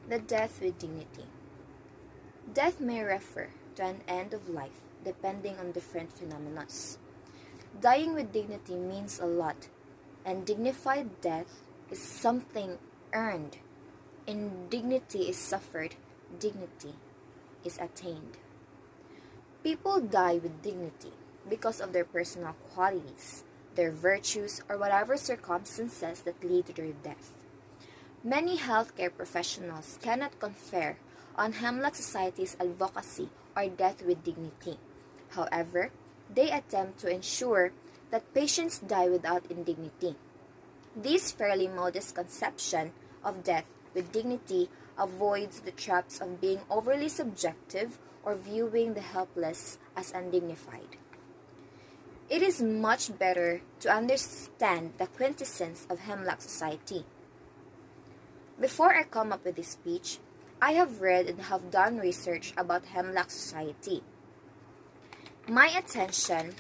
The death with dignity. Death may refer to an end of life depending on different phenomena. Dying with dignity means a lot, and dignified death is something earned. Indignity is suffered, dignity is attained. People die with dignity because of their personal qualities, their virtues, or whatever circumstances that lead to their death. Many healthcare professionals cannot confer on Hemlock Society's advocacy or death with dignity. However, they attempt to ensure that patients die without indignity. This fairly modest conception of death with dignity avoids the traps of being overly subjective or viewing the helpless as undignified. It is much better to understand the quintessence of Hemlock Society. Before I come up with this speech, I have read and have done research about Hemlock Society. My attention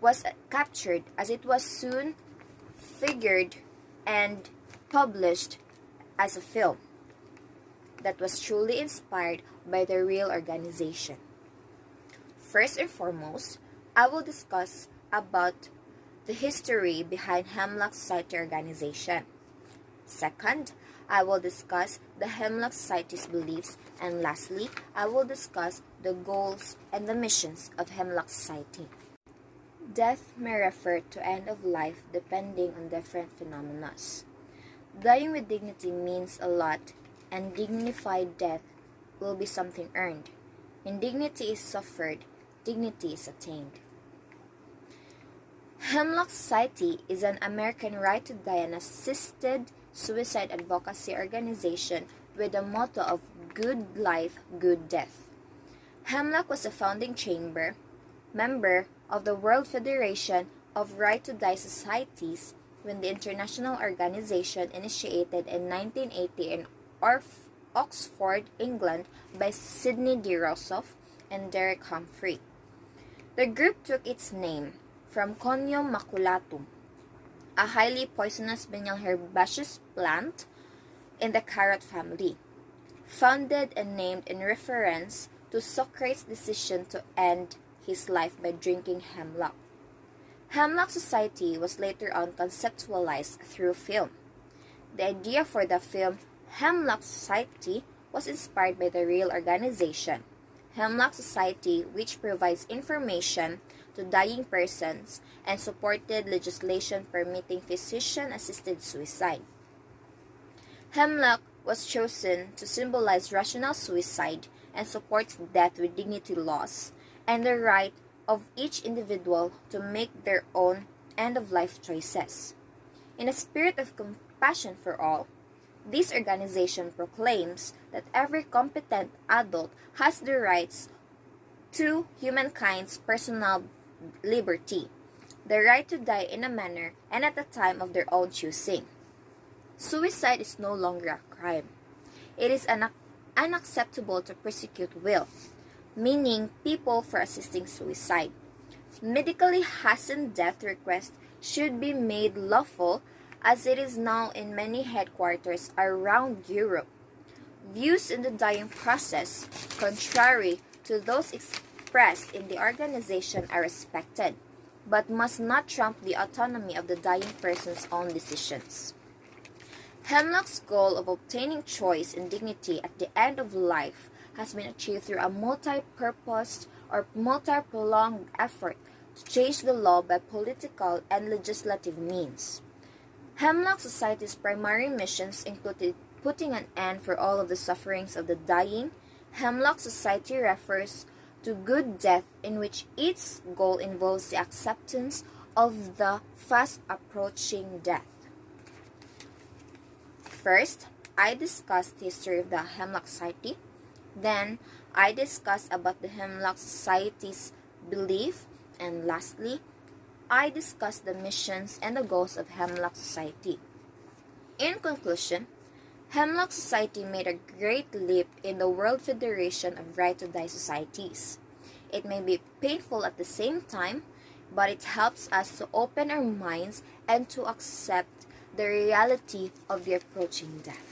was captured as it was soon figured and published as a film that was truly inspired by the real organization. First and foremost, I will discuss about the history behind Hemlock Society organization. Second, I will discuss the Hemlock Society's beliefs, and lastly, I will discuss the goals and the missions of Hemlock Society. Death may refer to end of life depending on different phenomena. Dying with dignity means a lot, and dignified death will be something earned. Indignity is suffered, dignity is attained. Hemlock Society is an American right to die and assisted suicide advocacy organization with the motto of good life, good death. Hemlock was a founding member of the World Federation of Right to Die Societies when the international organization initiated in 1980 in Oxford, England by Sidney de Rousseff and Derek Humphrey. The group took its name from Conium maculatum, a highly poisonous biennial herbaceous plant in the carrot family, founded and named in reference to Socrates' decision to end his life by drinking hemlock. Hemlock Society was later on conceptualized through film. The idea for the film Hemlock Society was inspired by the real organization, Hemlock Society, which provides information to dying persons and supported legislation permitting physician-assisted suicide. Hemlock was chosen to symbolize rational suicide and supports death with dignity laws and the right of each individual to make their own end-of-life choices. In a spirit of compassion for all, this organization proclaims that every competent adult has the rights to humankind's personal liberty, the right to die in a manner and at the time of their own choosing. Suicide is no longer a crime. It is unacceptable to persecute will, meaning people for assisting suicide. Medically hastened death requests should be made lawful as it is now in many headquarters around Europe. Views in the dying process, contrary to those expressed in the organization, are respected, but must not trump the autonomy of the dying person's own decisions. Hemlock's goal of obtaining choice and dignity at the end of life has been achieved through a multi-purposed or multi-pronged effort to change the law by political and legislative means. Hemlock Society's primary missions included putting an end for all of the sufferings of the dying. Hemlock Society refers to good death, in which its goal involves the acceptance of the fast approaching death. First, I discussed the history of the Hemlock Society. Then, I discussed about the Hemlock Society's belief. And lastly, I discussed the missions and the goals of Hemlock Society. In conclusion, Hemlock Society made a great leap in the World Federation of Right to Die Societies. It may be painful at the same time, but it helps us to open our minds and to accept the reality of the approaching death.